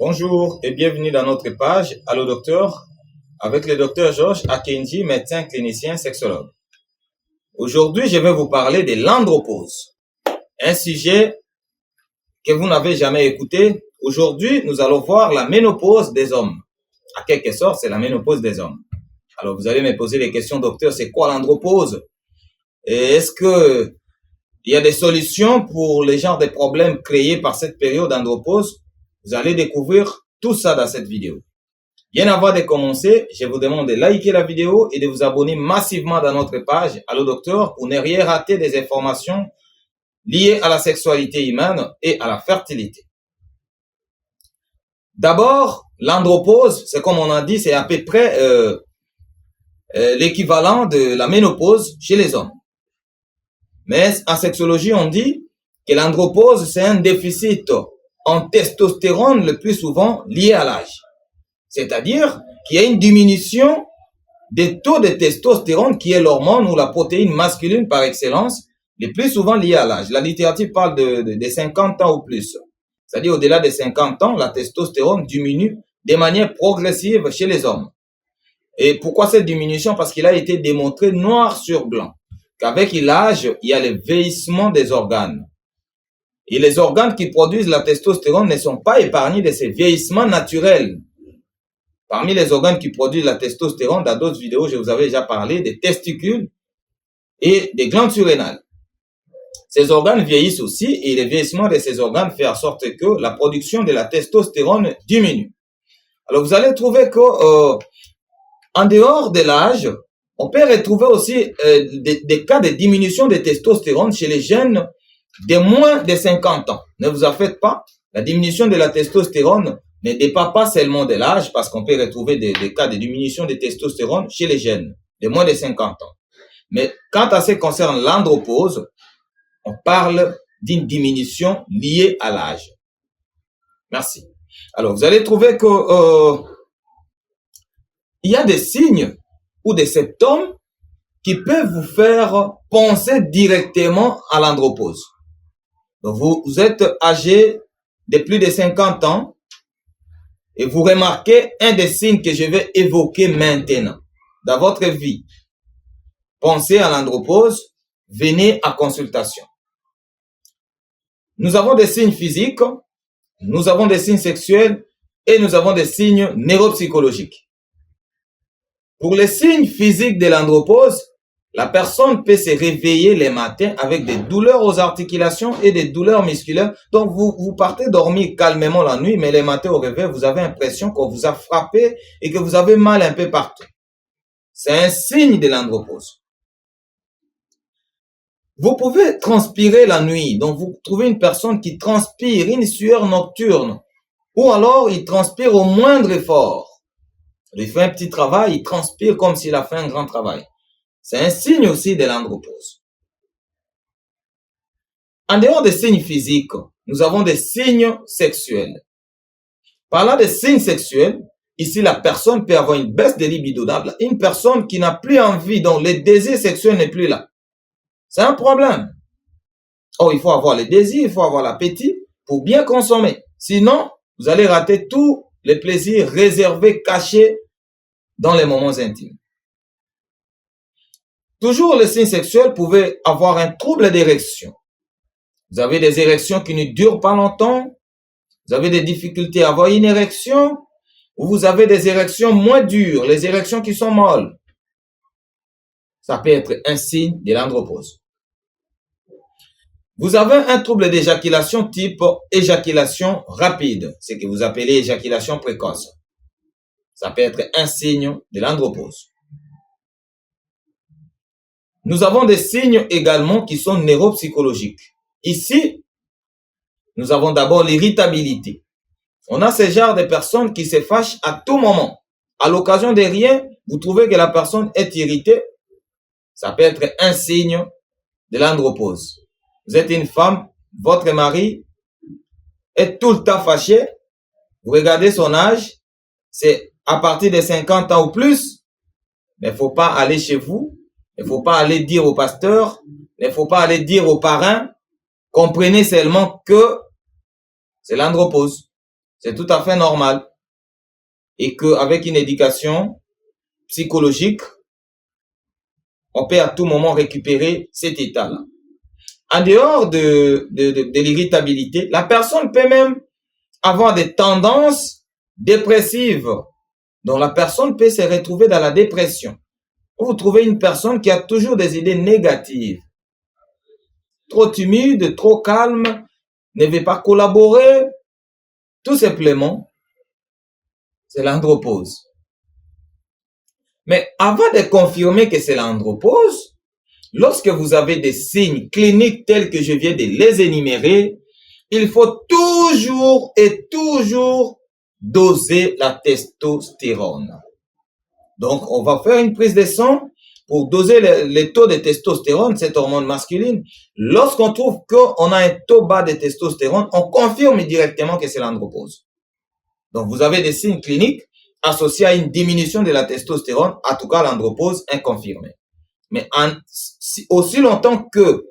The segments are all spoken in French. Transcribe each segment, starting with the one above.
Bonjour et bienvenue dans notre page Allo Docteur avec le docteur Georges Akenji, médecin clinicien sexologue. Aujourd'hui, je vais vous parler de l'andropause, un sujet que vous n'avez jamais écouté. Aujourd'hui, nous allons voir la ménopause des hommes. À quelque sorte, c'est la ménopause des hommes. Alors, vous allez me poser des questions, docteur, c'est quoi l'andropause? Et est-ce que il y a des solutions pour les genres de problèmes créés par cette période d'andropause? Vous allez découvrir tout ça dans cette vidéo. Bien avant de commencer, je vous demande de liker la vidéo et de vous abonner massivement dans notre page Allo Docteur pour ne rien rater des informations liées à la sexualité humaine et à la fertilité. D'abord, l'andropause, c'est comme on a dit, c'est à peu près l'équivalent de la ménopause chez les hommes. Mais en sexologie, on dit que l'andropause, c'est un déficit en testostérone le plus souvent lié à l'âge. C'est-à-dire qu'il y a une diminution des taux de testostérone qui est l'hormone ou la protéine masculine par excellence, le plus souvent liée à l'âge. La littérature parle de 50 ans ou plus. C'est-à-dire au-delà de 50 ans, la testostérone diminue de manière progressive chez les hommes. Et pourquoi cette diminution? Parce qu'il a été démontré noir sur blanc qu'avec l'âge, il y a le vieillissement des organes. Et les organes qui produisent la testostérone ne sont pas épargnés de ces vieillissements naturels. Parmi les organes qui produisent la testostérone, dans d'autres vidéos, je vous avais déjà parlé des testicules et des glandes surrénales. Ces organes vieillissent aussi et le vieillissement de ces organes fait en sorte que la production de la testostérone diminue. Alors vous allez trouver que en dehors de l'âge, on peut retrouver aussi des cas de diminution de testostérone chez les jeunes de moins de 50 ans. Ne vous en faites pas, la diminution de la testostérone ne dépend pas seulement de l'âge, parce qu'on peut retrouver des cas de diminution de testostérone chez les jeunes de moins de 50 ans. Mais quand à ce qui concerne l'andropause, on parle d'une diminution liée à l'âge. Merci. Alors, vous allez trouver que il y a des signes ou des symptômes qui peuvent vous faire penser directement à l'andropause. Donc, vous êtes âgé de plus de 50 ans et vous remarquez un des signes que je vais évoquer maintenant dans votre vie. Pensez à l'andropause, venez à consultation. Nous avons des signes physiques, nous avons des signes sexuels et nous avons des signes neuropsychologiques. Pour les signes physiques de l'andropause, la personne peut se réveiller les matins avec des douleurs aux articulations et des douleurs musculaires. Donc, vous partez dormir calmement la nuit, mais les matins au réveil, vous avez l'impression qu'on vous a frappé et que vous avez mal un peu partout. C'est un signe de l'andropause. Vous pouvez transpirer la nuit. Donc, vous trouvez une personne qui transpire, une sueur nocturne. Ou alors, il transpire au moindre effort. Il fait un petit travail, il transpire comme s'il a fait un grand travail. C'est un signe aussi de l'andropause. En dehors des signes physiques, nous avons des signes sexuels. Parlant des signes sexuels, ici la personne peut avoir une baisse de libido, une personne qui n'a plus envie, dont le désir sexuel n'est plus là. C'est un problème. Oh, il faut avoir le désir, il faut avoir l'appétit pour bien consommer. Sinon, vous allez rater tous les plaisirs réservés, cachés dans les moments intimes. Toujours les signes sexuels pouvaient avoir un trouble d'érection. Vous avez des érections qui ne durent pas longtemps. Vous avez des difficultés à avoir une érection. Ou vous avez des érections moins dures, les érections qui sont molles. Ça peut être un signe de l'andropause. Vous avez un trouble d'éjaculation type éjaculation rapide, ce que vous appelez éjaculation précoce. Ça peut être un signe de l'andropause. Nous avons des signes également qui sont neuropsychologiques. Ici, nous avons d'abord l'irritabilité. On a ce genre de personnes qui se fâchent à tout moment. À l'occasion de rien, vous trouvez que la personne est irritée. Ça peut être un signe de l'andropause. Vous êtes une femme, votre mari est tout le temps fâché. Vous regardez son âge, c'est à partir de 50 ans ou plus. Il ne faut pas aller chez vous. Il ne faut pas aller dire au pasteur, il ne faut pas aller dire aux parrains, comprenez seulement que c'est l'andropause. C'est tout à fait normal. Et qu'avec une éducation psychologique, on peut à tout moment récupérer cet état-là. En dehors de l'irritabilité, la personne peut même avoir des tendances dépressives. Donc la personne peut se retrouver dans la dépression. Vous trouvez une personne qui a toujours des idées négatives. Trop timide, trop calme, ne veut pas collaborer. Tout simplement, c'est l'andropause. Mais avant de confirmer que c'est l'andropause, lorsque vous avez des signes cliniques tels que je viens de les énumérer, il faut toujours et toujours doser la testostérone. Donc, on va faire une prise de sang pour doser les taux de testostérone, cette hormone masculine. Lorsqu'on trouve qu'on a un taux bas de testostérone, on confirme directement que c'est l'andropause. Donc, vous avez des signes cliniques associés à une diminution de la testostérone, en tout cas l'andropause inconfirmée. Mais aussi longtemps que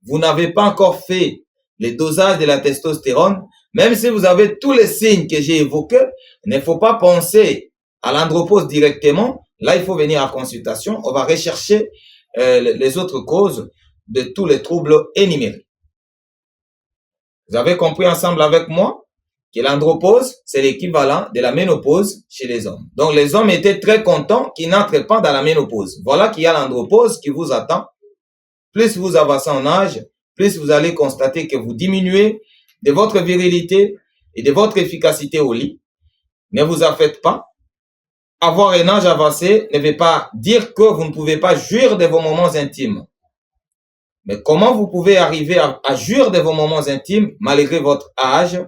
vous n'avez pas encore fait les dosages de la testostérone, même si vous avez tous les signes que j'ai évoqués, il ne faut pas penser à l'andropause directement. Là, il faut venir en consultation. On va rechercher les autres causes de tous les troubles énumérés. Vous avez compris ensemble avec moi que l'andropause, c'est l'équivalent de la ménopause chez les hommes. Donc, les hommes étaient très contents qu'ils n'entrent pas dans la ménopause. Voilà qu'il y a l'andropause qui vous attend. Plus vous avancez en âge, plus vous allez constater que vous diminuez de votre virilité et de votre efficacité au lit. Ne vous en faites pas. Avoir un âge avancé ne veut pas dire que vous ne pouvez pas jouir de vos moments intimes. Mais comment vous pouvez arriver à jouir de vos moments intimes malgré votre âge?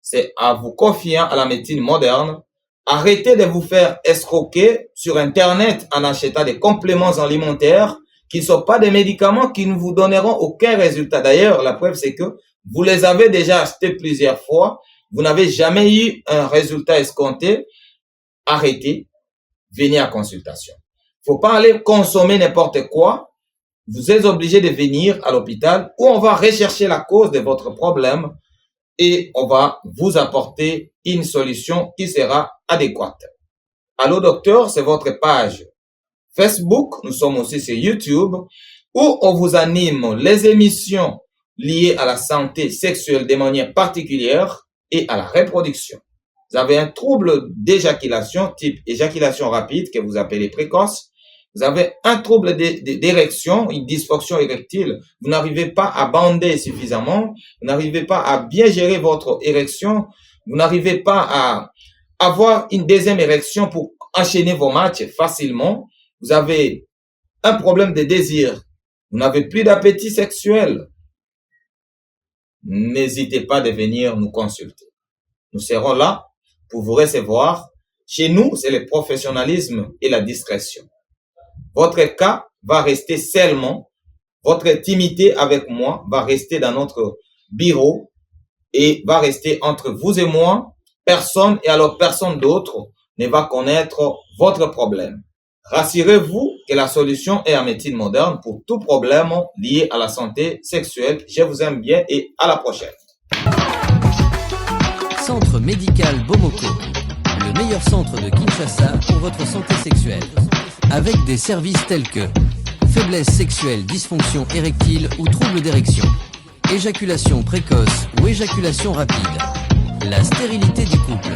C'est à vous confier à la médecine moderne. Arrêtez de vous faire escroquer sur Internet en achetant des compléments alimentaires qui ne sont pas des médicaments qui ne vous donneront aucun résultat. D'ailleurs, la preuve, c'est que vous les avez déjà achetés plusieurs fois. Vous n'avez jamais eu un résultat escompté. Arrêtez. Venez à consultation. Il ne faut pas aller consommer n'importe quoi. Vous êtes obligé de venir à l'hôpital où on va rechercher la cause de votre problème et on va vous apporter une solution qui sera adéquate. Allô docteur, c'est votre page Facebook. Nous sommes aussi sur YouTube où on vous anime les émissions liées à la santé sexuelle de manière particulière et à la reproduction. Vous avez un trouble d'éjaculation type éjaculation rapide que vous appelez précoce. Vous avez un trouble d'érection, une dysfonction érectile. Vous n'arrivez pas à bander suffisamment. Vous n'arrivez pas à bien gérer votre érection. Vous n'arrivez pas à avoir une deuxième érection pour enchaîner vos matchs facilement. Vous avez un problème de désir. Vous n'avez plus d'appétit sexuel. N'hésitez pas à venir nous consulter. Nous serons là pour vous recevoir. Chez nous, c'est le professionnalisme et la discrétion. Votre cas va rester seulement, votre intimité avec moi va rester dans notre bureau et va rester entre vous et moi. Personne et alors personne d'autre ne va connaître votre problème. Rassurez-vous que la solution est en médecine moderne pour tout problème lié à la santé sexuelle. Je vous aime bien et à la prochaine. Centre médical Bomoko, le meilleur centre de Kinshasa pour votre santé sexuelle. Avec des services tels que faiblesse sexuelle, dysfonction érectile ou trouble d'érection, éjaculation précoce ou éjaculation rapide, la stérilité du couple,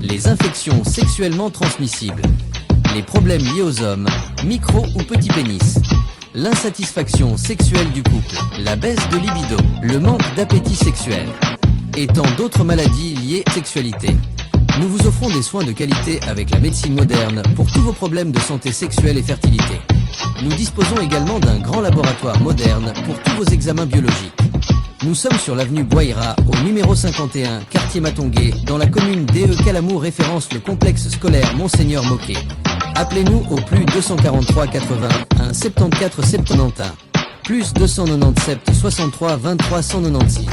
les infections sexuellement transmissibles, les problèmes liés aux hommes, micro ou petit pénis, l'insatisfaction sexuelle du couple, la baisse de libido, le manque d'appétit sexuel et tant d'autres maladies liées à la sexualité. Nous vous offrons des soins de qualité avec la médecine moderne pour tous vos problèmes de santé sexuelle et fertilité. Nous disposons également d'un grand laboratoire moderne pour tous vos examens biologiques. Nous sommes sur l'avenue Boïra, au numéro 51, quartier Matongué, dans la commune d'E Calamour, référence le complexe scolaire Monseigneur Moquet. Appelez-nous au plus 243 81 74 71, plus 297 63 23 196.